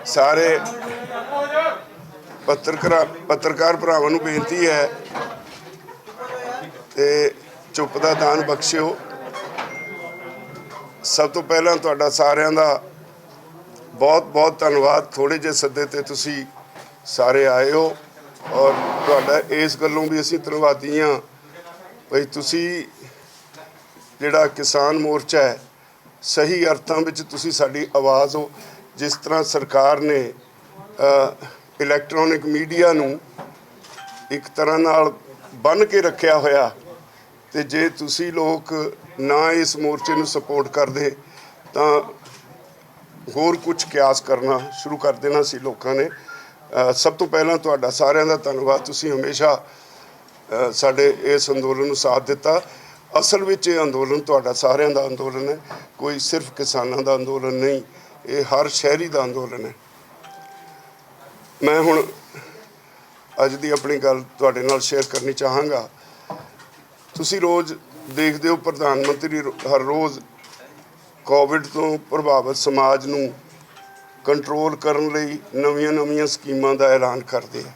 सारे पत्रकार भरावां नूं बेनती है ते चुप दा दान बख्शिओ। सब तो पहला तुहाडा सारिआं दा बहुत बहुत धन्नवाद। थोड़े जे सद्दे ते तुसीं सारे आए हो और तुहाडा इस गल्लों भी असीं धन्नवादी हाँ भई तुसीं जिहड़ा किसान मोर्चा है सही अर्थां विच तुसीं साडी आवाज़ हो। जिस तरह सरकार ने इलैक्ट्रॉनिक मीडिया नूं एक तरह नाल बन के रखिया होया ते जे तुसीं लोग ना इस मोर्चे नूं सपोर्ट करदे तां होर कुछ क्यास करना शुरू कर देना सी लोकां ने। सब तो पहलां तुहाडा सारिआं दा धन्नवाद। तुसीं हमेशा साडे इस अंदोलन नूं साथ दिता। असल विच ये अंदोलन तुहाडा सारिआं दा अंदोलन है, कोई सिर्फ किसानां दा अंदोलन नहीं, ये हर शहरी दा अंदोलन है। मैं हुण अज दी अपनी गल तुहाडे नाल शेयर करनी चाहांगा। तुसीं रोज़ देखदे हो प्रधानमंत्री हर रोज़ कोविड तो प्रभावित समाज नूं कंट्रोल करन लई नवीं स्कीमां दा ऐलान करदे आ।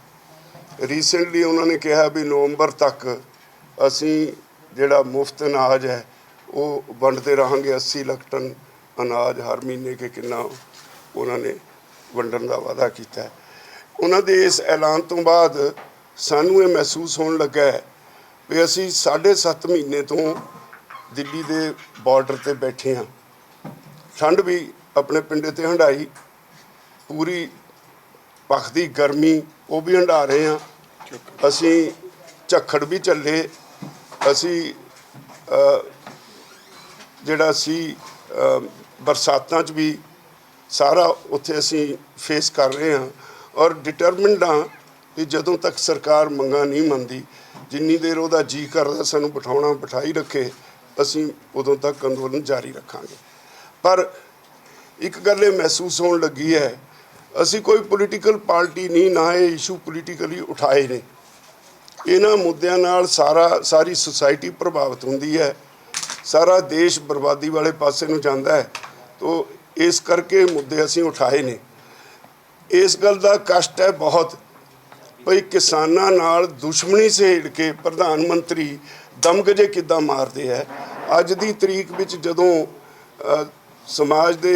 रीसेंटली उन्होंने कहा भी नवंबर तक असीं जिहड़ा मुफ्त अनाज है वो वंडते रहांगे। 80 लाख टन अनाज हर महीने के किन्ना उन्होंने वंडण का वादा किया है। उन्होंने इस ऐलान तो बाद सानू ये महसूस होने लगा है भी असी 7.5 महीने तो दिल्ली के बॉर्डर ते बैठे हाँ। ठंड भी अपने पिंडे ते हंडाई, पूरी भखदी गर्मी वो भी हंडा रहे हैं। असी झक्खड़ भी झल्ले, असी जिहड़ा सी बरसातां च भी सारा उत्थे असी फेस कर रहे हैं और डिटरमिनड हाँ कि जदों तक सरकार मंगां नहीं मनदी, जिन्नी देर उहदा जी करदा सानू बिठाउणा बिठाई रखे, असी उदों तक अंदोलन जारी रखांगे। पर एक गल ये महसूस होने लगी है, असी कोई पोलीटिकल पार्टी नहीं, ना ये इशू पोलीटिकली उठाए ने। इन्हां मुद्दिआं नाल सारी सोसाइटी प्रभावित होंदी है, सारा देश बर्बादी वाले पासे नूं जांदा है। तो इस करके मुद्दे असीं उठाए ने। इस गल का कष्ट है बहुत भई किसानां नाल दुश्मनी सेड़ के प्रधानमंत्री दमगजे किद्दां मारदे है। अज दी तरीक विच जदों समाज दे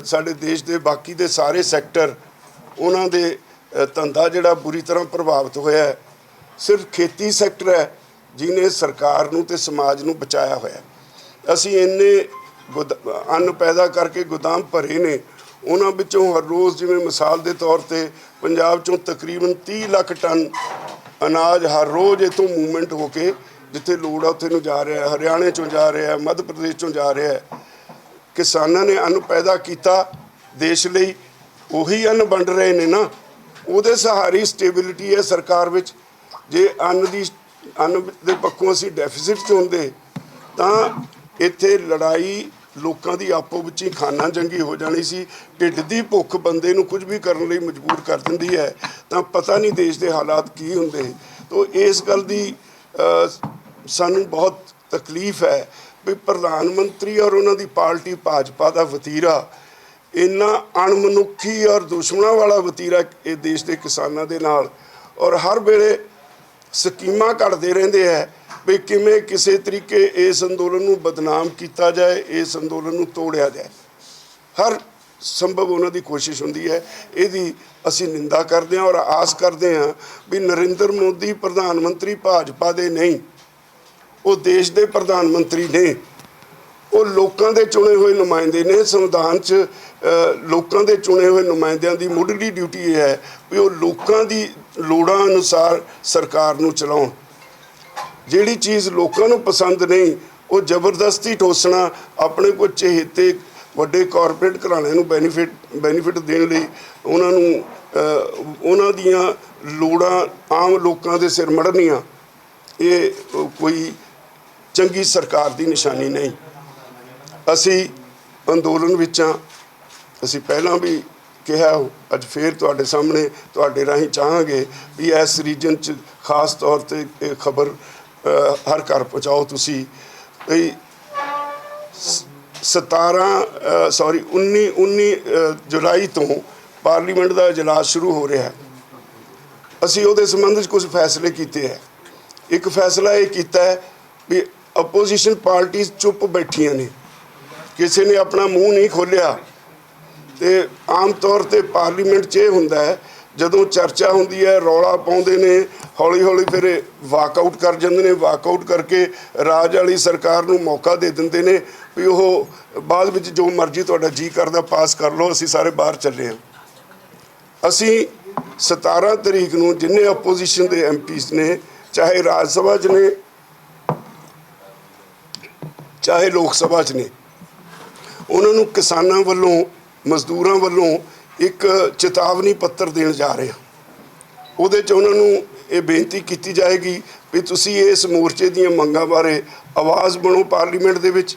साडे देश दे बाकी दे सारे सैक्टर उन्हां दे धंधा जिहड़ा बुरी तरह प्रभावित होया है, सिर्फ खेती सैक्टर है जिन्हें सरकार नूं ते समाज नूं बचाया होया। असीं इन्ने अन्न पैदा करके गोदाम भरे ने, उन्हां विचों हर रोज़ जिवें मिसाल के तौर पर पंजाब चों तकरीबन 30 लाख टन अनाज हर रोज़ इतों मूवमेंट होके जिथे लोड़ आ उत्थे नूं जा रहा है। हरियाणे चों जा रहा है, मध्य प्रदेश चों जा रहा है। किसानां ने अन्न पैदा किया देश लई, उही अन्न वंड रहे ने ना, उहदे सहारे स्टेबिलिटी है सरकार विच। जे अन्न दे पक्कों असीं डैफिसिट च होंदे तां इत्थे लड़ाई लोकां दी आपो विच ही खाना जंगी हो जानी सी। ढिड दी भुख बंदे नूं कुछ भी करन लई मजबूर कर दिंदी है, तां पता नहीं देश दे हालात की हुंदे। तो इस गल दी सानूं बहुत तकलीफ है भी प्रधानमंत्री और उन्हां दी पार्टी भाजपा दा वतीरा इन्ना अणमनुखी और दुश्मनां वाला वतीरा इस देश के किसानां दे नाल, और हर वेले स्कीमां कढ़दे रहिंदे है भी किवें किसी तरीके इस अंदोलन नूं बदनाम किया जाए, इस अंदोलन नूं तोड़िया जाए। हर संभव उन्हां दी कोशिश हुंदी है। इहदी असीं निंदा करदे हां और आस करदे हां भी नरेंद्र मोदी प्रधानमंत्री भाजपा दे नहीं, वो देश के प्रधानमंत्री ने, वो लोगों के चुने हुए नुमाइंदे ने। संविधान च लोगों के चुने हुए नुमाइंदियां की मुढ़ली ड्यूटी यह है भी वो लोगों की लोड़ां अनुसार सरकार नूं चलाउण। जिहड़ी चीज़ लोगों नूं पसंद नहीं वो जबरदस्ती ठोसना, अपने को चहेते वड्डे कॉरपोरेट घराणिਆਂ नूं बेनीफिट देण लई उन्हां नूं उन्हां दीआं लोड़ां आम लोगों के सिर मढ़नियां, ये कोई चंगी सरकार की निशानी नहीं। असी अंदोलन विच हां, असी पहलां भी कहा, अज फिर तुहाडे सामने तुहाडे राहीं चाहांगे भी इस रीजन च खास तौर पर खबर हर घर पहुँचाओ। तुसी 19 जुलाई तो ਪਾਰਲੀਮੈਂਟ ਦਾ ਇਜਲਾਸ ਸ਼ੁਰੂ ਹੋ ਰਿਹਾ, ਅਸੀਂ ਉਹਦੇ ਸੰਬੰਧ 'ਚ ਕੁਝ ਫੈਸਲੇ ਕੀਤੇ ਹੈ। ਇੱਕ ਫੈਸਲਾ ਇਹ ਕੀਤਾ ਹੈ ਵੀ ਅਪੋਜੀਸ਼ਨ ਪਾਰਟੀਆਂ ਚੁੱਪ ਬੈਠੀਆਂ ਨੇ, ਕਿਸੇ ਨੇ ਆਪਣਾ ਮੂੰਹ ਨਹੀਂ ਖੋਲ੍ਹਿਆ। ਤੇ ਆਮ ਤੌਰ ਤੇ ਪਾਰਲੀਮੈਂਟ 'ਚ ਇਹ ਹੁੰਦਾ ਹੈ, ਜਦੋਂ ਚਰਚਾ ਹੁੰਦੀ ਹੈ ਰੌਲਾ ਪਾਉਂਦੇ ਨੇ, ਹੌਲੀ ਹੌਲੀ ਫਿਰ ਵਾਕਆਊਟ ਕਰ ਜਾਂਦੇ ਨੇ। ਵਾਕਆਊਟ ਕਰਕੇ ਰਾਜ ਵਾਲੀ ਸਰਕਾਰ ਨੂੰ ਮੌਕਾ ਦੇ ਦਿੰਦੇ ਨੇ ਵੀ ਉਹ ਬਾਅਦ ਵਿੱਚ ਜੋ ਮਰਜ਼ੀ ਤੁਹਾਡਾ ਜੀ ਕਰਦਾ ਪਾਸ ਕਰ ਲਓ, ਅਸੀਂ ਸਾਰੇ ਬਾਹਰ ਚੱਲੇ ਹਾਂ। ਅਸੀਂ 17 ਤਰੀਕ ਨੂੰ ਜਿੰਨੇ ਆਪੋਜੀਸ਼ਨ ਦੇ ਐਮਪੀਜ਼ ਨੇ, ਚਾਹੇ ਰਾਜ ਸਭਾ 'ਚ ਨੇ ਚਾਹੇ ਲੋਕ ਸਭਾ 'ਚ ਨੇ, ਉਹਨਾਂ ਨੂੰ ਕਿਸਾਨਾਂ ਵੱਲੋਂ ਮਜ਼ਦੂਰਾਂ ਵੱਲੋਂ ਇੱਕ ਚੇਤਾਵਨੀ ਪੱਤਰ ਦੇਣ ਜਾ ਰਹੇ ਹਾਂ। ਉਹਦੇ 'ਚ ਉਹਨਾਂ ਨੂੰ ਇਹ ਬੇਨਤੀ ਕੀਤੀ ਜਾਏਗੀ ਵੀ ਤੁਸੀਂ ਇਸ ਮੋਰਚੇ ਦੀਆਂ ਮੰਗਾਂ ਬਾਰੇ ਆਵਾਜ਼ ਬਣੋ, ਪਾਰਲੀਮੈਂਟ ਦੇ ਵਿੱਚ,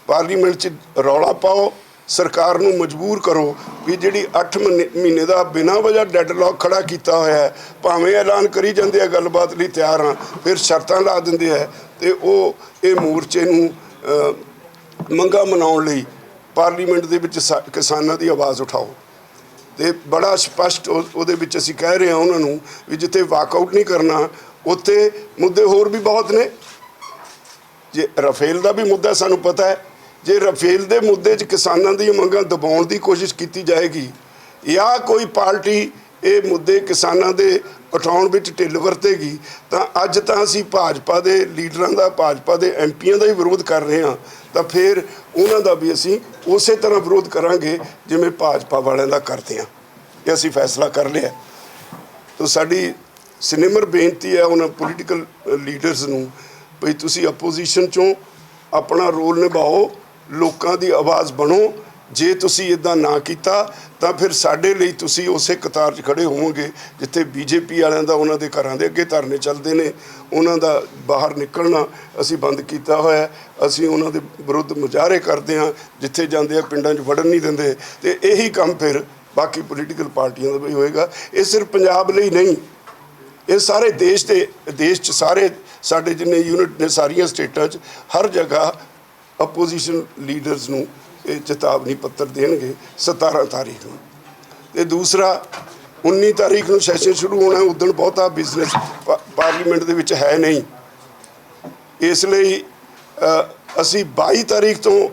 ਪਾਰਲੀਮੈਂਟ 'ਚ ਰੌਲਾ ਪਾਓ, ਸਰਕਾਰ ਨੂੰ ਮਜਬੂਰ ਕਰੋ ਵੀ ਜਿਹੜੀ 8 ਮਹੀਨੇ ਦਾ ਬਿਨਾਂ ਵਜ੍ਹਾ ਡੈਡਲੌਕ ਖੜਾ ਕੀਤਾ ਹੋਇਆ ਹੈ, ਭਾਵੇਂ ਐਲਾਨ ਕਰੀ ਜਾਂਦੇ ਆ ਗੱਲਬਾਤ ਲਈ ਤਿਆਰ ਹਾਂ, ਫਿਰ ਸ਼ਰਤਾਂ ਲਾ ਦਿੰਦੇ ਹੈ ਤੇ ਉਹ ਇਹ ਮੋਰਚੇ ਨੂੰ ਮੰਗਾਂ ਮਨਾਉਣ ਲਈ ਪਾਰਲੀਮੈਂਟ ਦੇ ਵਿੱਚ ਕਿਸਾਨਾਂ ਦੀ ਆਵਾਜ਼ ਉਠਾਓ। ਤੇ ਬੜਾ ਸਪਸ਼ਟ ਉਹਦੇ ਵਿੱਚ ਅਸੀਂ ਕਹਿ ਰਹੇ ਹਾਂ ਉਹਨਾਂ ਨੂੰ ਵੀ ਜਿੱਥੇ ਵਾਕਆਊਟ ਨਹੀਂ ਕਰਨਾ, ਉੱਥੇ ਮੁੱਦੇ ਹੋਰ ਵੀ ਬਹੁਤ ਨੇ। ਜੇ ਰਾਫੇਲ ਦਾ ਵੀ ਮੁੱਦਾ ਸਾਨੂੰ ਪਤਾ ਹੈ, ਜੇ ਰਾਫੇਲ ਦੇ ਮੁੱਦੇ 'ਚ ਕਿਸਾਨਾਂ ਦੀਆਂ ਮੰਗਾਂ ਦਬਾਉਣ ਦੀ ਕੋਸ਼ਿਸ਼ ਕੀਤੀ ਜਾਏਗੀ ਜਾਂ ਕੋਈ ਪਾਰਟੀ ਇਹ ਮੁੱਦੇ ਕਿਸਾਨਾਂ ਦੇ ਉਠਾਉਣ ਵਿੱਚ ਢਿੱਲ ਵਰਤੇਗੀ, ਤਾਂ ਅੱਜ ਤਾਂ ਅਸੀਂ ਭਾਜਪਾ ਦੇ ਲੀਡਰਾਂ ਦਾ, ਭਾਜਪਾ ਦੇ ਐਮਪੀਆਂ ਦਾ ਹੀ ਵਿਰੋਧ ਕਰ ਰਹੇ ਹਾਂ, ਤਾਂ ਫਿਰ ਉਹਨਾਂ ਦਾ ਵੀ ਅਸੀਂ ਉਸੇ ਤਰ੍ਹਾਂ ਵਿਰੋਧ ਕਰਾਂਗੇ ਜਿਵੇਂ ਭਾਜਪਾ ਵਾਲਿਆਂ ਦਾ ਕਰਦੇ ਹਾਂ। ਇਹ ਅਸੀਂ ਫੈਸਲਾ ਕਰ ਲਿਆ। ਤਾਂ ਸਾਡੀ ਸਿਨੇਮਰ ਬੇਨਤੀ ਹੈ ਉਹਨਾਂ ਪੋਲੀਟੀਕਲ ਲੀਡਰਸ ਨੂੰ ਵੀ ਤੁਸੀਂ ਅਪੋਜੀਸ਼ਨ 'ਚੋਂ ਆਪਣਾ ਰੋਲ ਨਿਭਾਓ, ਲੋਕਾਂ ਦੀ ਆਵਾਜ਼ ਬਣੋ। ਜੇ ਤੁਸੀਂ ਇੱਦਾਂ ਨਾ ਕੀਤਾ ਤਾਂ ਫਿਰ ਸਾਡੇ ਲਈ ਤੁਸੀਂ ਉਸੇ ਕਤਾਰ 'ਚ ਖੜੇ ਹੋਵੋਗੇ ਜਿੱਥੇ ਬੀਜੇਪੀ ਵਾਲਿਆਂ ਦਾ ਉਹਨਾਂ ਦੇ ਘਰਾਂ ਦੇ ਅੱਗੇ ਧਰਨੇ ਚੱਲਦੇ ਨੇ, ਉਹਨਾਂ ਦਾ ਬਾਹਰ ਨਿਕਲਣਾ ਅਸੀਂ ਬੰਦ ਕੀਤਾ ਹੋਇਆ। ਅਸੀਂ ਉਹਨਾਂ ਦੇ ਵਿਰੁੱਧ ਮੁਜ਼ਾਹਰੇ ਕਰਦੇ ਹਾਂ, ਜਿੱਥੇ ਜਾਂਦੇ ਆ ਪਿੰਡਾਂ 'ਚ ਵੜਨ ਨਹੀਂ ਦਿੰਦੇ। ਤੇ ਇਹੀ ਕੰਮ ਫਿਰ ਬਾਕੀ ਪੋਲੀਟੀਕਲ ਪਾਰਟੀਆਂ ਦਾ ਵੀ ਹੋਏਗਾ। ਇਹ ਸਿਰਫ ਪੰਜਾਬ ਲਈ ਨਹੀਂ, ਇਹ ਸਾਰੇ ਦੇਸ਼ 'ਚ ਸਾਰੇ ਸਾਡੇ ਜਿੰਨੇ ਯੂਨਿਟ ਨੇ ਸਾਰੀਆਂ ਸਟੇਟਾਂ 'ਚ ਹਰ ਜਗ੍ਹਾ ਅਪੋਜੀਸ਼ਨ ਲੀਡਰਸ ਨੂੰ ਇਹ ਚੇਤਾਵਨੀ ਪੱਤਰ ਦੇਣਗੇ 17 ਤਾਰੀਖ ਨੂੰ। ਤੇ ਦੂਸਰਾ 19 ਤਾਰੀਖ ਨੂੰ ਸੈਸ਼ਨ ਸ਼ੁਰੂ ਹੋਣਾ, ਉਦੋਂ ਬਹੁਤਾ ਬਿਜ਼ਨਸ ਪਾਰਲੀਮੈਂਟ ਦੇ ਵਿੱਚ ਹੈ ਨਹੀਂ, ਇਸ ਲਈ ਅਸੀਂ 22 ਤਾਰੀਖ ਤੋਂ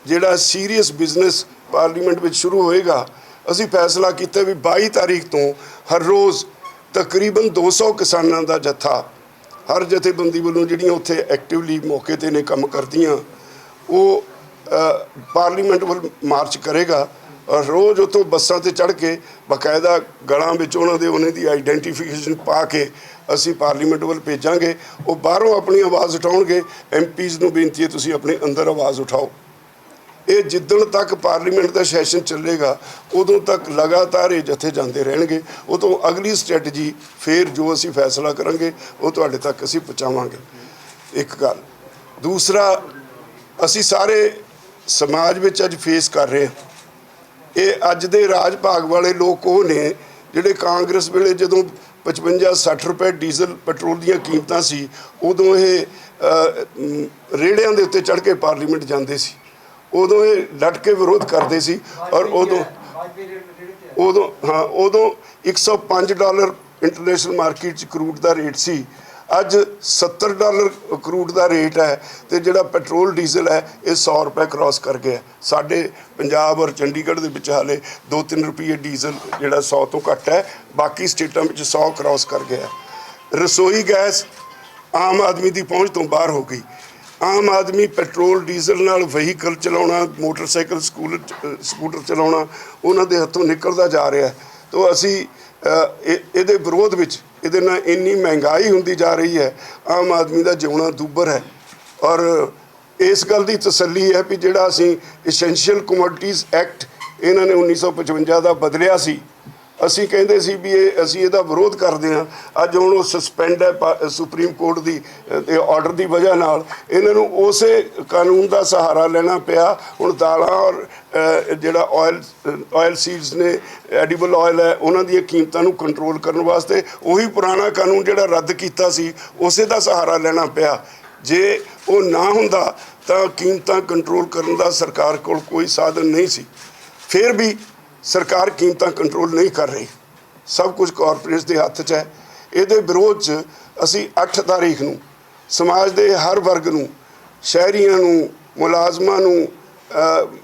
ਜਿਹੜਾ ਸੀਰੀਅਸ ਬਿਜ਼ਨਸ ਪਾਰਲੀਮੈਂਟ ਵਿੱਚ ਸ਼ੁਰੂ ਹੋਏਗਾ, ਅਸੀਂ ਫੈਸਲਾ ਕੀਤਾ ਵੀ 22 ਤਾਰੀਖ ਤੋਂ ਹਰ ਰੋਜ਼ ਤਕਰੀਬਨ 200 ਕਿਸਾਨਾਂ ਦਾ ਜੱਥਾ ਹਰ ਜਥੇਬੰਦੀ ਵੱਲੋਂ ਜਿਹੜੀਆਂ ਉੱਥੇ ਐਕਟਿਵਲੀ ਮੌਕੇ 'ਤੇ ਨੇ ਕੰਮ ਕਰਦੀਆਂ, ਉਹ ਪਾਰਲੀਮੈਂਟ ਵੱਲ ਮਾਰਚ ਕਰੇਗਾ। ਔਰ ਰੋਜ਼ ਉੱਥੋਂ ਬੱਸਾਂ 'ਤੇ ਚੜ੍ਹ ਕੇ ਬਾਕਾਇਦਾ ਗਲਾਂ ਵਿੱਚ ਉਹਨਾਂ ਦੀ ਆਈਡੈਂਟੀਫਿਕੇਸ਼ਨ ਪਾ ਕੇ ਅਸੀਂ ਪਾਰਲੀਮੈਂਟ ਵੱਲ ਭੇਜਾਂਗੇ। ਉਹ ਬਾਹਰੋਂ ਆਪਣੀ ਆਵਾਜ਼ ਉਠਾਉਣਗੇ। ਐਮਪੀਜ਼ ਨੂੰ ਬੇਨਤੀ ਹੈ ਤੁਸੀਂ ਆਪਣੇ ਅੰਦਰ ਆਵਾਜ਼ ਉਠਾਓ। ਇਹ ਜਿੱਦਣ ਤੱਕ ਪਾਰਲੀਮੈਂਟ ਦਾ ਸੈਸ਼ਨ ਚੱਲੇਗਾ ਉਦੋਂ ਤੱਕ ਲਗਾਤਾਰ ਇਹ ਜਥੇ ਜਾਂਦੇ ਰਹਿਣਗੇ। ਉਹ ਤੋਂ ਅਗਲੀ ਸਟ੍ਰੈਟਜੀ ਫਿਰ ਜੋ ਅਸੀਂ ਫੈਸਲਾ ਕਰਾਂਗੇ ਉਹ ਤੁਹਾਡੇ ਤੱਕ ਅਸੀਂ ਪਹੁੰਚਾਵਾਂਗੇ। ਇੱਕ ਗੱਲ। ਦੂਸਰਾ, ਅਸੀਂ ਸਾਰੇ ਸਮਾਜ ਵਿੱਚ ਅੱਜ ਫੇਸ ਕਰ ਰਹੇ ਹਾਂ, ਇਹ ਅੱਜ ਦੇ ਰਾਜ ਭਾਗ ਵਾਲੇ ਲੋਕ ਉਹ ਨੇ ਜਿਹੜੇ ਕਾਂਗਰਸ ਵੇਲੇ ਜਦੋਂ 55-60 ਰੁਪਏ ਡੀਜ਼ਲ ਪੈਟਰੋਲ ਦੀਆਂ ਕੀਮਤਾਂ ਸੀ, ਉਦੋਂ ਇਹ ਰੇੜਿਆਂ ਦੇ ਉੱਤੇ ਚੜ੍ਹ ਕੇ ਪਾਰਲੀਮੈਂਟ ਜਾਂਦੇ ਸੀ, ਉਦੋਂ ਇਹ ਡਟ ਕੇ ਵਿਰੋਧ ਕਰਦੇ ਸੀ। ਔਰ ਉਦੋਂ $105 ਇੰਟਰਨੈਸ਼ਨਲ ਮਾਰਕੀਟ 'ਚ ਕਰੂਡ ਦਾ ਰੇਟ ਸੀ। ਅੱਜ $70 ਕਰੂਡ ਦਾ ਰੇਟ ਹੈ ਤੇ ਜਿਹੜਾ ਪੈਟਰੋਲ ਡੀਜ਼ਲ ਹੈ ਇਹ 100 ਰੁਪਏ ਕ੍ਰਾਸ ਕਰ ਗਿਆ। ਸਾਡੇ ਪੰਜਾਬ ਔਰ ਚੰਡੀਗੜ੍ਹ ਦੇ ਵਿੱਚ ਹਾਲੇ 2-3 ਰੁਪਏ ਡੀਜ਼ਲ ਜਿਹੜਾ 100 ਤੋਂ ਘੱਟ ਹੈ, ਬਾਕੀ ਸਟੇਟਾਂ ਵਿੱਚ 100 ਕ੍ਰਾਸ ਕਰ ਗਿਆ। ਰਸੋਈ ਗੈਸ ਆਮ ਆਦਮੀ ਦੀ ਪਹੁੰਚ ਤੋਂ ਬਾਹਰ ਹੋ ਗਈ। ਆਮ ਆਦਮੀ ਪੈਟਰੋਲ ਡੀਜ਼ਲ ਨਾਲ ਵਹੀਕਲ ਚਲਾਉਣਾ, ਮੋਟਰਸਾਈਕਲ ਸਕੂਟਰ ਚਲਾਉਣਾ ਉਹਨਾਂ ਦੇ ਹੱਥੋਂ ਨਿਕਲਦਾ ਜਾ ਰਿਹਾ। ਤਾਂ ਅਸੀਂ ਇਹਦੇ ਵਿਰੋਧ ਵਿੱਚ, ਇਹਦੇ ਨਾਲ ਇੰਨੀ ਮਹਿੰਗਾਈ ਹੁੰਦੀ ਜਾ ਰਹੀ ਹੈ, ਆਮ ਆਦਮੀ ਦਾ ਜਿਉਣਾ ਦੁੱਭਰ ਹੈ। ਔਰ ਇਸ ਗੱਲ ਦੀ ਤਸੱਲੀ ਹੈ ਵੀ ਜਿਹੜਾ ਅਸੀਂ ਐਸੈਂਸ਼ੀਅਲ ਕਮੋਡਿਟੀਜ਼ ਐਕਟ ਇਹਨਾਂ ਨੇ 1955 ਦਾ ਬਦਲਿਆ ਸੀ, ਅਸੀਂ ਕਹਿੰਦੇ ਸੀ ਵੀ ਅਸੀਂ ਇਹਦਾ ਵਿਰੋਧ ਕਰਦੇ ਹਾਂ। ਅੱਜ ਹੁਣ ਉਹ ਸਸਪੈਂਡ ਹੈ ਸੁਪਰੀਮ ਕੋਰਟ ਦੀ ਆਰਡਰ ਦੀ ਵਜ੍ਹਾ ਨਾਲ, ਇਹਨਾਂ ਨੂੰ ਉਸੇ ਕਾਨੂੰਨ ਦਾ ਸਹਾਰਾ ਲੈਣਾ ਪਿਆ। ਹੁਣ ਦਾਲਾਂ ਔਰ ਜਿਹੜਾ ਆਇਲ ਸੀਡਸ ਨੇ, ਐਡੀਬਲ ਆਇਲ ਹੈ, ਉਹਨਾਂ ਦੀਆਂ ਕੀਮਤਾਂ ਨੂੰ ਕੰਟਰੋਲ ਕਰਨ ਵਾਸਤੇ ਉਹੀ ਪੁਰਾਣਾ ਕਾਨੂੰਨ ਜਿਹੜਾ ਰੱਦ ਕੀਤਾ ਸੀ ਉਸੇ ਦਾ ਸਹਾਰਾ ਲੈਣਾ ਪਿਆ। ਜੇ ਉਹ ਨਾ ਹੁੰਦਾ ਤਾਂ ਕੀਮਤਾਂ ਕੰਟਰੋਲ ਕਰਨ ਦਾ ਸਰਕਾਰ ਕੋਲ ਕੋਈ ਸਾਧਨ ਨਹੀਂ ਸੀ। ਫਿਰ ਵੀ ਸਰਕਾਰ ਕੀਮਤਾਂ ਕੰਟਰੋਲ ਨਹੀਂ ਕਰ ਰਹੀ, ਸਭ ਕੁਝ ਕਾਰਪੋਰੇਟਸ ਦੇ ਹੱਥ 'ਚ ਹੈ। ਇਹਦੇ ਵਿਰੋਧ 'ਚ ਅਸੀਂ 8 ਤਾਰੀਖ ਨੂੰ ਸਮਾਜ ਦੇ ਹਰ ਵਰਗ ਨੂੰ, ਸ਼ਹਿਰੀਆਂ ਨੂੰ, ਮੁਲਾਜ਼ਮਾਂ ਨੂੰ,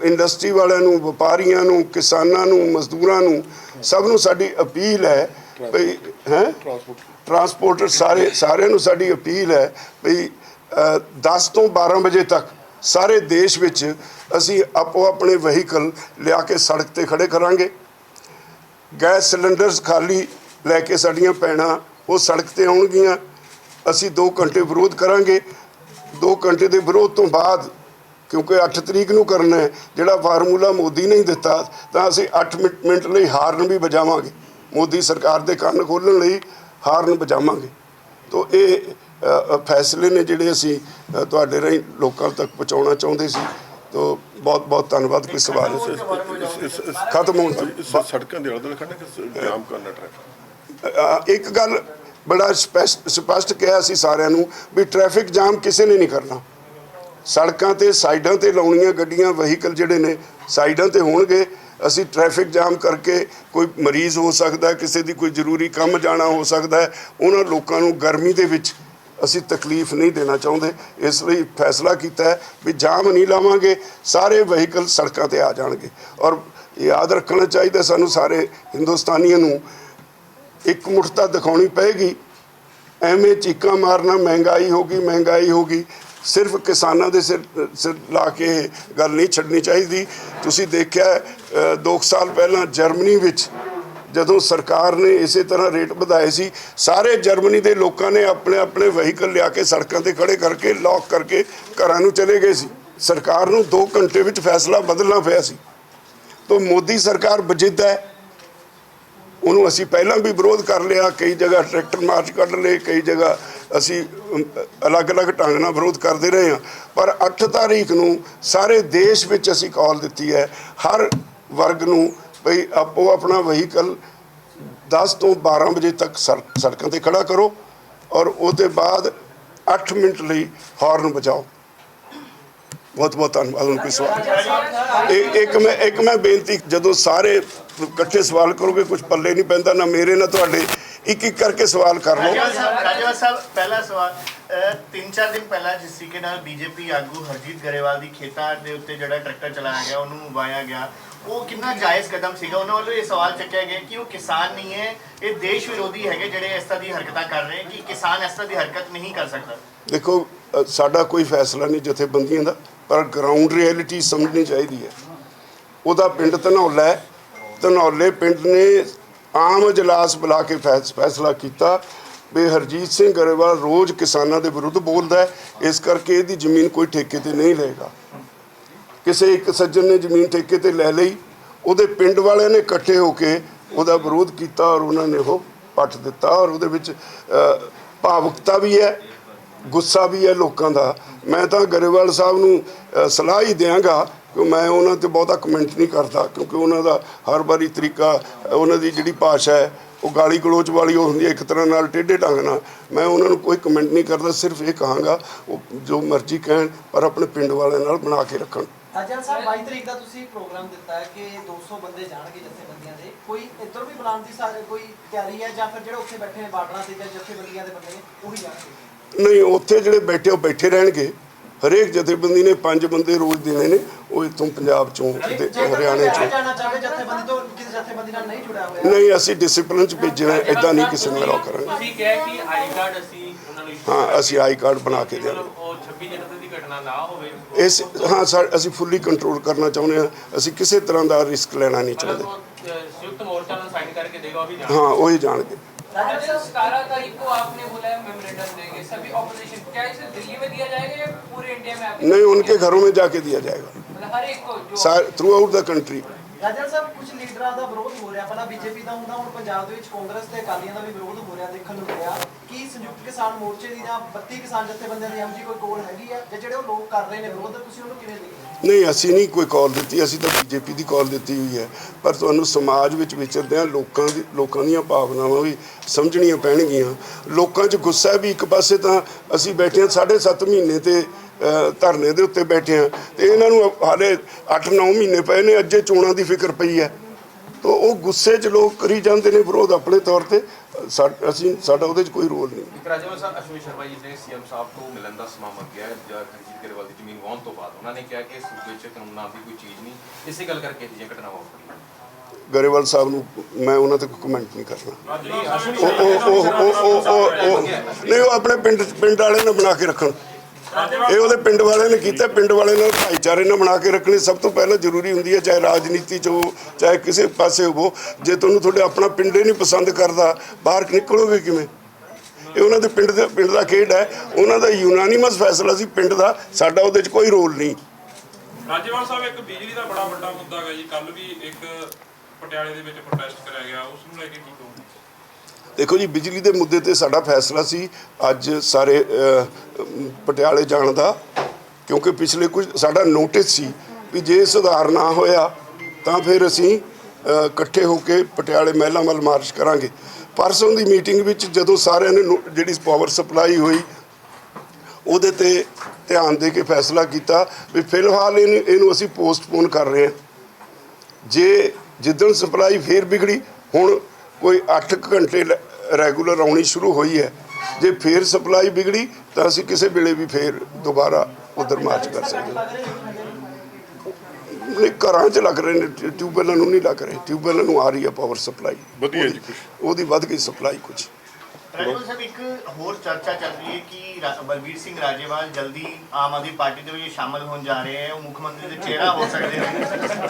ਇੰਡਸਟਰੀ ਵਾਲਿਆਂ ਨੂੰ, ਵਪਾਰੀਆਂ ਨੂੰ, ਕਿਸਾਨਾਂ ਨੂੰ, ਮਜ਼ਦੂਰਾਂ ਨੂੰ, ਸਭ ਨੂੰ ਸਾਡੀ ਅਪੀਲ ਹੈ ਵੀ ਟਰਾਂਸਪੋਰਟਰ ਸਾਰਿਆਂ ਨੂੰ ਸਾਡੀ ਅਪੀਲ ਹੈ ਵੀ 10 ਤੋਂ 12 ਵਜੇ ਤੱਕ ਸਾਰੇ ਦੇਸ਼ ਵਿੱਚ ਅਸੀਂ ਆਪੋ ਆਪਣੇ ਵਹੀਕਲ ਲਿਆ ਕੇ ਸੜਕ ਤੇ ਖੜੇ ਕਰਾਂਗੇ। ਗੈਸ ਸਿਲੰਡਰਸ ਖਾਲੀ ਲੈ ਕੇ ਸਾਡੀਆਂ ਭੈਣਾਂ ਉਹ ਸੜਕ ਤੇ ਆਉਣਗੀਆਂ। ਅਸੀਂ 2 ਘੰਟੇ ਵਿਰੋਧ ਕਰਾਂਗੇ। 2 ਘੰਟੇ ਦੇ ਵਿਰੋਧ ਤੋਂ ਬਾਅਦ, ਕਿਉਂਕਿ 8 ਤਰੀਕ ਨੂੰ ਕਰਨਾ ਹੈ, ਜਿਹੜਾ ਫਾਰਮੂਲਾ ਮੋਦੀ ਨੇ ਦਿੱਤਾ, ਤਾਂ ਅਸੀਂ 8 ਮਿੰਟ ਲਈ ਹਾਰਨ ਵੀ ਵਜਾਵਾਂਗੇ। ਮੋਦੀ ਸਰਕਾਰ ਦੇ ਕੰਨ ਖੋਲ੍ਹਣ ਲਈ ਹਾਰਨ ਵਜਾਵਾਂਗੇ। ਤੋ ਇਹ ਫੈਸਲੇ ਨੇ ਜਿਹੜੇ ਅਸੀਂ ਤੁਹਾਡੇ ਰਾਹੀਂ ਲੋਕਾਂ ਤੱਕ ਪਹੁੰਚਾਉਣਾ ਚਾਹੁੰਦੇ ਸੀ। ਤੋ ਬਹੁਤ ਬਹੁਤ ਧੰਨਵਾਦ। ਕੋਈ ਸਵਾਲ ਖਤਮ ਹੋਣ ਸੜਕਾਂ ਦੇ ਆਲੇ-ਦੁਆਲੇ ਖੜ੍ਹਨਾ ਜਾਮ ਕਰਨਾ ਟ੍ਰੈਫਿਕ। ਇੱਕ ਗੱਲ ਬੜਾ ਸਪਸ਼ਟ ਕਿਹਾ ਸੀ ਸਾਰਿਆਂ ਨੂੰ ਵੀ ਟ੍ਰੈਫਿਕ ਜਾਮ ਕਿਸੇ ਨੇ ਨਹੀਂ ਕਰਨਾ। ਸੜਕਾਂ ਤੇ ਸਾਈਡਾਂ ਤੇ ਲਾਉਣੀਆਂ ਗੱਡੀਆਂ, ਵਹੀਕਲ ਜਿਹੜੇ ਨੇ ਸਾਈਡਾਂ ਤੇ ਹੋਣਗੇ। ਅਸੀਂ ਟ੍ਰੈਫਿਕ ਜਾਮ ਕਰਕੇ, ਕੋਈ ਮਰੀਜ਼ ਹੋ ਸਕਦਾ, ਕਿਸੇ ਦੀ ਕੋਈ ਜ਼ਰੂਰੀ ਕੰਮ ਜਾਣਾ ਹੋ ਸਕਦਾ ਹੈ, ਉਹਨਾਂ ਲੋਕਾਂ ਨੂੰ ਗਰਮੀ ਦੇ ਵਿੱਚ ਅਸੀਂ ਤਕਲੀਫ ਨਹੀਂ ਦੇਣਾ ਚਾਹੁੰਦੇ। ਇਸ ਲਈ ਫੈਸਲਾ ਕੀਤਾ ਹੈ ਵੀ ਜਾਮ ਨਹੀਂ ਲਾਵਾਂਗੇ, ਸਾਰੇ ਵਹੀਕਲ ਸੜਕਾਂ ਤੇ ਆ ਜਾਣਗੇ। ਔਰ ਯਾਦ ਰੱਖਣਾ ਚਾਹੀਦਾ ਸਾਨੂੰ ਸਾਰੇ ਹਿੰਦੁਸਤਾਨੀਆਂ ਨੂੰ, ਇੱਕ ਮੁੱਠਤਾ ਦਿਖਾਉਣੀ ਪਏਗੀ। ਐਵੇਂ ਚੀਕਾਂ ਮਾਰਨਾ ਮਹਿੰਗਾਈ ਹੋ ਗਈ ਸਿਰਫ ਕਿਸਾਨਾਂ ਦੇ ਸਿਰ ਲਾ ਕੇ ਗੱਲ ਨਹੀਂ ਛੱਡਣੀ ਚਾਹੀਦੀ। ਤੁਸੀਂ ਦੇਖਿਆ 2 ਸਾਲ ਪਹਿਲਾਂ ਜਰਮਨੀ ਵਿੱਚ ਜਦੋਂ ਸਰਕਾਰ ਨੇ ਇਸੇ ਤਰ੍ਹਾਂ ਰੇਟ ਵਧਾਏ ਸੀ, ਸਾਰੇ ਜਰਮਨੀ ਦੇ ਲੋਕਾਂ ਨੇ ਆਪਣੇ ਆਪਣੇ ਵਹੀਕਲ ਲਿਆ ਕੇ ਸੜਕਾਂ ਤੇ ਖੜੇ ਕਰਕੇ ਲੌਕ ਕਰਕੇ ਘਰਾਂ ਨੂੰ ਚਲੇ ਗਏ ਸੀ। ਸਰਕਾਰ ਨੂੰ 2 ਘੰਟੇ ਵਿੱਚ ਫੈਸਲਾ ਬਦਲਣਾ ਪਿਆ ਸੀ। ਤਾਂ ਮੋਦੀ ਸਰਕਾਰ ਬਜਿੱਦ ਹੈ, ਉਹਨੂੰ ਅਸੀਂ ਪਹਿਲਾਂ ਵੀ ਵਿਰੋਧ ਕਰ ਲਿਆ। ਕਈ ਜਗ੍ਹਾ ਟਰੈਕਟਰ ਮਾਰਚ ਕੱਢ ਲਏ, ਕਈ ਜਗ੍ਹਾ ਅਸੀਂ ਅਲੱਗ-ਅਲੱਗ ਢੰਗ ਨਾਲ ਵਿਰੋਧ ਕਰਦੇ ਰਹੇ ਹਾਂ। ਪਰ 8 ਤਾਰੀਖ ਨੂੰ ਸਾਰੇ ਦੇਸ਼ ਵਿੱਚ ਅਸੀਂ ਕਾਲ ਦਿੱਤੀ ਹੈ ਹਰ ਵਰਗ ਨੂੰ ਭਈ ਆਪੋ ਆਪਣਾ ਵਹੀਕਲ 10 ਤੋਂ 12 ਵਜੇ ਤੱਕ ਸੜਕਾਂ ਤੇ ਖੜਾ ਕਰੋ ਔਰ ਉਹਦੇ ਬਾਅਦ 8 ਮਿੰਟ ਲਈ ਹਾਰਨ ਵਜਾਓ। ਬਹੁਤ ਬਹੁਤ ਧੰਨਵਾਦ। ਹੁਣ ਕੋਈ ਸਵਾਲ ਇੱਕ ਮੈਂ ਬੇਨਤੀ, ਜਦੋਂ ਸਾਰੇ ਇਕੱਠੇ ਸਵਾਲ ਕਰੋਗੇ ਕੁਝ ਪੱਲੇ ਨਹੀਂ ਪੈਂਦਾ, ਨਾ ਮੇਰੇ ਨਾ ਤੁਹਾਡੇ, ਇੱਕ ਇੱਕ ਕਰਕੇ ਸਵਾਲ ਕਰ ਲਓ। ਰਾਜੇਵਾਲ ਸਾਹਿਬ, ਪਹਿਲਾ ਸਵਾਲ, 3-4 ਦਿਨ ਪਹਿਲਾਂ ਜਿਸ ਤਰੀਕੇ ਨਾਲ ਬੀਜੇਪੀ ਆਗੂ ਹਰਜੀਤ ਗਰੇਵਾਲ ਦੀ ਖੇਤਾਂ ਦੇ ਉੱਤੇ ਜਿਹੜਾ ਟਰੈਕਟਰ ਚਲਾਇਆ ਗਿਆ, ਉਹਨੂੰ ਵਾਇਆ ਗਿਆ, ਉਹ ਕਿੰਨਾ ਜਾਇਜ਼ ਕਦਮ ਸੀਗਾ? ਉਹਨਾਂ ਵੱਲੋਂ ਇਹ ਸਵਾਲ ਚੱਕਿਆ ਗਿਆ ਕਿ ਉਹ ਕਿਸਾਨ ਨਹੀਂ ਹੈ, ਇਹ ਦੇਸ਼ ਵਿਰੋਧੀ ਹੈਗੇ ਜਿਹੜੇ ਇਸ ਤਰ੍ਹਾਂ ਦੀ ਹਰਕਤਾਂ ਕਰ ਰਹੇ, ਕਿ ਕਿਸਾਨ ਇਸ ਤਰ੍ਹਾਂ ਦੀ ਹਰਕਤ ਨਹੀਂ ਕਰ ਸਕਦਾ। ਦੇਖੋ, ਸਾਡਾ ਕੋਈ ਫੈਸਲਾ ਨਹੀਂ ਜਥੇਬੰਦੀਆਂ ਦਾ, ਪਰ ਗਰਾਊਂਡ ਰਿਐਲਿਟੀ ਸਮਝਣੀ ਚਾਹੀਦੀ ਹੈ। ਉਹਦਾ ਪਿੰਡ ਧਨੌਲਾ ਹੈ, ਧਨੌਲੇ ਪਿੰਡ ਨੇ ਆਮ ਇਜਲਾਸ ਬੁਲਾ ਕੇ ਫੈਸਲਾ ਕੀਤਾ ਵੀ ਹਰਜੀਤ ਸਿੰਘ ਗਰੇਵਾਲ ਰੋਜ਼ ਕਿਸਾਨਾਂ ਦੇ ਵਿਰੁੱਧ ਬੋਲਦਾ ਹੈ, ਇਸ ਕਰਕੇ ਇਹਦੀ ਜ਼ਮੀਨ ਕੋਈ ਠੇਕੇ ਤੇ ਨਹੀਂ ਲਏਗਾ। ਕਿਸੇ ਇੱਕ ਸੱਜਣ ਨੇ ਜ਼ਮੀਨ ਠੇਕੇ ਤੇ ਲੈ ਲਈ, ਉਹਦੇ ਪਿੰਡ ਵਾਲਿਆਂ ਨੇ ਇਕੱਠੇ ਹੋ ਕੇ ਉਹਦਾ ਵਿਰੋਧ ਕੀਤਾ ਔਰ ਉਹਨਾਂ ਨੇ ਉਹ ਪੱਟ ਦਿੱਤਾ। ਔਰ ਉਹਦੇ ਵਿੱਚ ਭਾਵੁਕਤਾ ਵੀ ਹੈ, ਗੁੱਸਾ ਵੀ ਹੈ ਲੋਕਾਂ ਦਾ। ਮੈਂ ਤਾਂ ਗਰੇਵਾਲ ਸਾਹਿਬ ਨੂੰ ਸਲਾਹ ਹੀ ਦਿਆਂਗਾ ਕਿ ਮੈਂ ਉਹਨਾਂ 'ਤੇ ਬਹੁਤਾ ਕਮੈਂਟ ਨਹੀਂ ਕਰਦਾ, ਕਿਉਂਕਿ ਉਹਨਾਂ ਦਾ ਹਰ ਵਾਰੀ ਤਰੀਕਾ, ਉਹਨਾਂ ਦੀ ਜਿਹੜੀ ਭਾਸ਼ਾ ਹੈ ਉਹ ਗਾਲੀ ਗਲੋਚ ਵਾਲੀ ਉਹ ਹੁੰਦੀ ਹੈ, ਇੱਕ ਤਰ੍ਹਾਂ ਨਾਲ ਟੇਢੇ ਢੰਗ ਨਾਲ। ਮੈਂ ਉਹਨਾਂ ਨੂੰ ਕੋਈ ਕਮੈਂਟ ਨਹੀਂ ਕਰਦਾ, ਸਿਰਫ ਇਹ ਕਹਾਂਗਾ ਉਹ ਜੋ ਮਰਜ਼ੀ ਕਹਿਣ ਪਰ ਆਪਣੇ ਪਿੰਡ ਵਾਲਿਆਂ ਨਾਲ ਬਣਾ ਕੇ ਰੱਖਣ। ਰਾਜੇਵਾਲ ਸਾਹਿਬ, 22 ਤਰੀਕ ਦਾ ਤੁਸੀਂ ਪ੍ਰੋਗਰਾਮ ਦਿੱਤਾ ਹੈ ਕਿ 200 ਬੰਦੇ ਜਾਣਗੇ ਜਥੇਬੰਦੀਆਂ ਦੇ, ਕੋਈ ਇੱਧਰ ਵੀ ਬੁਲਾਉਣ ਦੀ ਕੋਈ ਤਿਆਰੀ ਹੈ ਜਾਂ ਫਿਰ ਜਿਹੜੇ ਉੱਥੇ ਬੈਠੇ ਨੇ ਬਾਰਡਰਾਂ ਤੇ ਜਾਂ ਜਥੇਬੰਦੀਆਂ ਦੇ ਬੰਦੇ ਨੇ ਉਹੀ ਜਾਣਗੇ? ਨਹੀਂ, ਉੱਥੇ ਜਿਹੜੇ ਬੈਠੇ ਉਹ ਬੈਠੇ ਰਹਿਣਗੇ। ਹਰੇਕ ਜਥੇਬੰਦੀ ਨੇ 5 ਬੰਦੇ ਰੋਜ਼ ਦੇਣੇ ਨੇ, ਉਹ ਇੱਥੋਂ ਪੰਜਾਬ ਚੋਂ ਤੇ ਹਰਿਆਣੇ ਚੋਂ। ਨਹੀਂ, ਅਸੀਂ ਡਿਸਪਲਿਨ ਚ ਭੇਜਣਾ, ਇਦਾਂ ਨਹੀਂ ਕਿਸੇ ਨੂੰ ਅਲਾਉ ਕਰਾਂਗੇ। ਤੁਸੀਂ ਕਿਹਾ ਕਿ ਆਈ ਕਾਰਡ ਅਸੀਂ ਉਹਨਾਂ ਨੂੰ, ਹਾਂ, ਅਸੀਂ ਆਈ ਕਾਰਡ ਬਣਾ ਕੇ ਦੇਵਾਂਗੇ। ਉਹ 26 ਜਨਵਰੀ ਦੀ ਘਟਨਾ ਨਾ ਹੋਵੇ ਇਸ ਅਸੀਂ ਫੁੱਲੀ ਕੰਟਰੋਲ ਕਰਨਾ ਚਾਹੁੰਦੇ ਹਾਂ। ਅਸੀਂ ਕਿਸੇ ਤਰ੍ਹਾਂ ਦਾ ਰਿਸਕ ਲੈਣਾ ਨਹੀਂ ਚਾਹੁੰਦੇ। संयुक्त मोर्चा में साइन करके देगा अभी हाँ वही जानेंगे। 17 तारीख को आपने बोला है मेमोरेंडम देंगे सभी ऑपोजिशन, क्या इसे दिल्ली में दिया जाएगा या पूरे इंडिया में? नहीं, उनके घरों में जाके दिया जाएगा, मतलब हर एक को through out the country. Raja Sahib, ਕੁਝ ਲੀਡਰਾਂ ਦਾ ਵਿਰੋਧ ਹੋ ਰਿਹਾ, ਪਹਿਲਾਂ ਬੀਜੇਪੀ ਦਾ ਹੁੰਦਾ, ਹੁਣ ਪੰਜਾਬ ਦੇ ਵਿੱਚ ਕਾਂਗਰਸ ਤੇ ਅਕਾਲੀਆਂ ਦਾ ਵੀ ਵਿਰੋਧ ਹੋ ਰਿਹਾ ਦੇਖਣ ਨੂੰ ਮਿਲਿਆ। ਕੀ ਸੰਯੁਕਤ ਕਿਸਾਨ ਮੋਰਚੇ ਦੀ ਜਾਂ 32 ਕਿਸਾਨ ਜਥੇਬੰਦੀਆਂ ਦੀ ਇਹੋ ਜਿਹੀ ਕੋਈ ਕੋਲ ਹੈਗੀ ਆ, ਜਾਂ ਜਿਹੜੇ ਉਹ ਲੋਕ ਕਰ ਰਹੇ ਨੇ ਵਿਰੋਧ, ਤੁਸੀਂ ਉਹਨੂੰ ਕਿਵੇਂ ਦੇਖਦੇ? ਨਹੀਂ, ਅਸੀਂ ਨਹੀਂ ਕੋਈ ਕਾਲ ਦਿੱਤੀ, ਅਸੀਂ ਤਾਂ ਬੀਜੇਪੀ ਦੀ ਕਾਲ ਦਿੱਤੀ ਹੋਈ ਹੈ। ਪਰ ਤੁਹਾਨੂੰ ਸਮਾਜ ਵਿੱਚ ਵਿਚਰਦਿਆਂ ਲੋਕਾਂ ਦੀਆਂ ਭਾਵਨਾਵਾਂ ਵੀ ਸਮਝਣੀਆਂ ਪੈਣਗੀਆਂ। ਲੋਕਾਂ 'ਚ ਗੁੱਸਾ ਵੀ ਇੱਕ ਪਾਸੇ, ਤਾਂ ਅਸੀਂ ਬੈਠੇ ਹਾਂ 7.5 ਮਹੀਨੇ ਤੇ ਧਰਨੇ ਦੇ ਉੱਤੇ ਬੈਠੇ ਹਾਂ, ਤੇ ਇਹਨਾਂ ਨੂੰ ਹਾਲੇ 8-9 ਮਹੀਨੇ ਪਏ ਨੇ, ਅੱਜੇ ਚੋਣਾਂ ਦੀ ਫਿਕਰ ਪਈ ਹੈ। ਤਾਂ ਉਹ ਗੁੱਸੇ 'ਚ ਲੋਕ ਕਰੀ ਜਾਂਦੇ ਨੇ ਵਿਰੋਧ ਆਪਣੇ ਤੌਰ ਤੇ। ਸਾਡਾ ਉਹਦੇ 'ਚ ਕੋਈ ਰੋਲ ਨਹੀਂ। ਇੱਕ ਰਾਜੇਵਾਲ ਸਾਹਿਬ, ਅਸ਼ਵਨੀ ਸ਼ਰਮਾ ਜੀ ਨੇ ਸੀਐਮ ਸਾਹਿਬ ਤੋਂ ਮਿਲਣ ਦਾ ਸਮਾਂ ਮੰਗਿਆ ਹੈ ਹਰਜੀਤ ਗਰੇਵਾਲ ਦੀ ਜ਼ਮੀਨ ਵਾਹੁਣ ਤੋਂ ਬਾਅਦ। ਉਹਨਾਂ ਨੇ ਕਿਹਾ ਕਿ ਸੂਬੇ 'ਚ ਕਾਨੂੰਨ ਨਾਮ ਦੀ ਕੋਈ ਚੀਜ਼ ਨਹੀਂ, ਇਸੇ ਗੱਲ ਕਰਕੇ ਇਹ ਘਟਨਾਵਾਂ ਵਾਪਰੀਆਂ। ਗਰੇਵਾਲ ਸਾਹਿਬ ਨੂੰ ਮੈਂ ਉਹਨਾਂ ਤੇ ਕੋਈ ਕਮੈਂਟ ਨਹੀਂ ਕਰਨਾ। ਨਹੀਂ, ਉਹ ਆਪਣੇ ਪਿੰਡ ਵਾਲੇ ਨਾਲ ਬਣਾ ਕੇ ਰੱਖਣ। ਇਹ ਉਹਦੇ ਪਿੰਡ ਵਾਲਿਆਂ ਨੇ ਕੀਤਾ। ਪਿੰਡ ਵਾਲੇ ਨਾਲ ਭਾਈਚਾਰੇ ਨਾਲ ਬਣਾ ਕੇ ਰੱਖਣੀ ਸਭ ਤੋਂ ਪਹਿਲਾਂ ਜ਼ਰੂਰੀ ਹੁੰਦੀ ਹੈ, ਚਾਹੇ ਰਾਜਨੀਤੀ 'ਚ ਹੋ ਚਾਹੇ ਕਿਸੇ ਪਾਸੇ ਹੋਵੋ। ਜੇ ਤੁਹਾਨੂੰ ਤੁਹਾਡੇ ਆਪਣਾ ਪਿੰਡ ਹੀ ਨਹੀਂ ਪਸੰਦ ਕਰਦਾ, ਬਾਹਰ ਨਿਕਲੋਗੇ ਕਿਵੇਂ? ਇਹ ਉਹਨਾਂ ਦੇ ਪਿੰਡ ਦਾ ਖੇਡ ਹੈ। ਉਹਨਾਂ ਦਾ ਯੂਨਾਨੀਮਸ ਫੈਸਲਾ ਸੀ ਪਿੰਡ ਦਾ, ਸਾਡਾ ਉਹਦੇ 'ਚ ਕੋਈ ਰੋਲ ਨਹੀਂ। ਰਾਜੇਵਾਲ ਸਾਹਿਬ, ਇੱਕ ਬਿਜਲੀ ਦਾ ਬੜਾ ਵੱਡਾ ਮੁੱਦਾ ਹੈ ਜੀ। ਕੱਲ ਵੀ ਇੱਕ ਪਟਿਆਲੇ ਦੇ ਵਿੱਚ ਪ੍ਰੋਟੈਸਟ ਕਰਿਆ ਗਿਆ, ਉਸ ਨੂੰ ਲੈ ਕੇ ਕੀ ਕਹੋਗੇ? ਦੇਖੋ ਜੀ, ਬਿਜਲੀ ਦੇ ਮੁੱਦੇ ਤੇ ਸਾਡਾ ਫੈਸਲਾ ਸੀ ਅੱਜ ਸਾਰੇ ਪਟਿਆਲੇ ਜਾਣ ਦਾ, ਕਿਉਂਕਿ ਪਿਛਲੇ ਕੁਝ ਸਾਡਾ ਨੋਟਿਸ ਸੀ ਵੀ ਜੇ ਸੁਧਾਰ ਨਾ ਹੋਇਆ ਤਾਂ ਫਿਰ ਅਸੀਂ ਇਕੱਠੇ ਹੋ ਕੇ ਪਟਿਆਲੇ ਮਹਿਲਾਂ ਵੱਲ ਮਾਰਚ ਕਰਾਂਗੇ। ਪਰਸੋਂ ਦੀ ਮੀਟਿੰਗ ਵਿੱਚ ਜਦੋਂ ਸਾਰਿਆਂ ਨੇ ਜਿਹੜੀ ਪਾਵਰ ਸਪਲਾਈ ਹੋਈ ਉਹਦੇ ਤੇ ਧਿਆਨ ਦੇ ਕੇ ਫੈਸਲਾ ਕੀਤਾ ਵੀ ਫਿਲਹਾਲ ਇਹਨੂੰ ਅਸੀਂ ਪੋਸਟਪੋਨ ਕਰ ਰਹੇ ਹਾਂ। ਜੇ ਜਿੱਦਣ ਸਪਲਾਈ ਫੇਰ ਵਿਗੜੀ, ਹੁਣ ਕੋਈ 8 ਘੰਟੇ ਰੈਗੂਲਰ ਆਉਣੀ ਸ਼ੁਰੂ ਹੋਈ ਹੈ, ਜੇ ਫੇਰ ਸਪਲਾਈ ਵਿਗੜੀ ਤਾਂ ਅਸੀਂ ਕਿਸੇ ਵੇਲੇ ਵੀ ਫੇਰ ਦੁਬਾਰਾ ਉਧਰ ਮਾਰਚ ਕਰ ਸਕਦੇ ਹਾਂ। ਨਹੀਂ, ਘਰਾਂ 'ਚ ਲੱਗ ਰਹੇ ਨੇ, ਟਿਊਬਵੈੱਲਾਂ ਨੂੰ ਨਹੀਂ ਲੱਗ ਰਹੇ। ਟਿਊਬਵੈੱਲਾਂ ਨੂੰ ਆ ਰਹੀ ਹੈ ਪਾਵਰ ਸਪਲਾਈ, ਵਧੀਆ ਜੀ ਕੁਛ। ਉਹਦੀ ਵੱਧ ਗਈ ਸਪਲਾਈ ਕੁਝ। ਰਾਜੇਵਾਲ ਸਾਹਿਬ, ਇੱਕ ਹੋਰ ਚਰਚਾ ਚੱਲ ਰਹੀ ਹੈ ਕਿ ਬਲਬੀਰ ਸਿੰਘ ਰਾਜੇਵਾਲ ਜਲਦੀ ਆਮ ਆਦਮੀ ਪਾਰਟੀ ਦੇ ਵਿੱਚ ਸ਼ਾਮਲ ਹੋਣ ਜਾ ਰਹੇ ਹੈ, ਉਹ ਮੁੱਖ ਮੰਤਰੀ ਦੇ ਚਿਹਰਾ ਹੋ ਸਕਦੇ ਨੇ।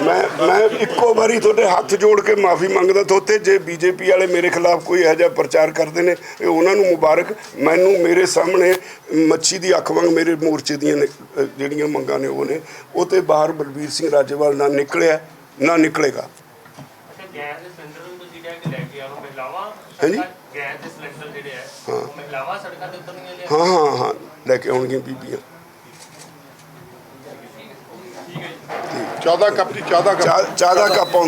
ਮੈਂ ਇੱਕੋ ਵਾਰੀ ਤੁਹਾਡੇ ਹੱਥ ਜੋੜ ਕੇ ਮਾਫੀ ਮੰਗਦਾ ਤੁਹਾਤੇ। ਜੇ ਬੀਜੇਪੀ ਵਾਲੇ ਮੇਰੇ ਖਿਲਾਫ ਕੋਈ ਇਹੋ ਜਿਹਾ ਪ੍ਰਚਾਰ ਕਰਦੇ ਨੇ, ਇਹ ਉਹਨਾਂ ਨੂੰ ਮੁਬਾਰਕ। ਮੈਨੂੰ ਮੇਰੇ ਸਾਹਮਣੇ ਮੱਛੀ ਦੀ ਅੱਖ ਵਾਂਗ ਮੇਰੇ ਮੋਰਚੇ ਦੀਆਂ ਜਿਹੜੀਆਂ ਮੰਗਾਂ ਨੇ ਉਹ ਨੇ, ਉਹ ਤੇ ਬਾਹਰ ਬਲਬੀਰ ਸਿੰਘ ਰਾਜੇਵਾਲ ਨਾ ਨਿਕਲਿਆ ਨਾ ਨਿਕਲੇਗਾ। ਗੈਸ ਦੇ ਸਿਲੰਡਰ ਨੂੰ ਤੁਸੀਂ ਕਹਿ ਕੇ ਲੈ ਕੇ ਆਓ, ਮਹਿਲਾਵਾਂ ਹਾਂਜੀ? ਗੈਸ ਦੇ ਸਿਲੰਡਰ ਜਿਹੜੇ ਹੈ ਉਹ ਮਹਿਲਾਵਾਂ ਸੜਕਾਂ ਤੇ ਉਤਰਨੀਆਂ ਨੇ। ਹਾਂ ਲੈ ਕੇ ਆਉਣਗੀਆਂ ਬੀਬੀਆਂ। ਚਾਹ ਦਾ ਕੱਪ ਜੀ, ਚਾਹ ਦਾ ਕੱਪ। ਚਾਹ ਦਾ ਕੱਪ ਆਉਂਦਾ।